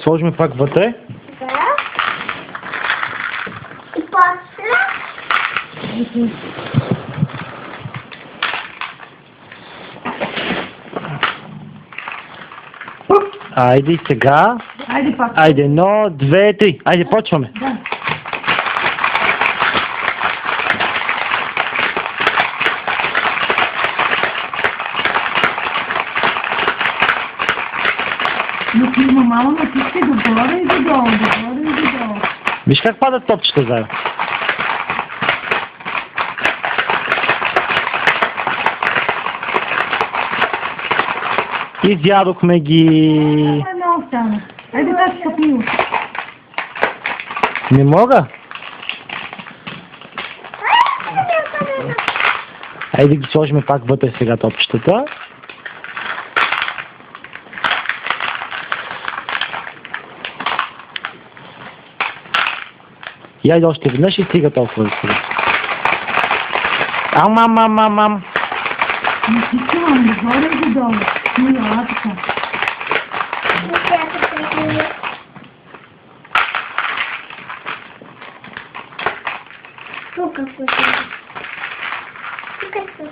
Сложим пак вътре. Да. И после... Айде сега. Айде пак. Айде, 1, 2, 3. Айде, почваме. Да. Но мама натиска догоре и додолу, догоре и додолу. Виж как падат топчета заедно. Изядохме ги. Едно остана. Айде да се капнило. Не мога. Айде ги сложим пак вътре сега топчетата. И айде още веднъж и стига толкова да стига. Ам. Натискам догоре и додолу. Мила, така. Тук какво? Тук какво?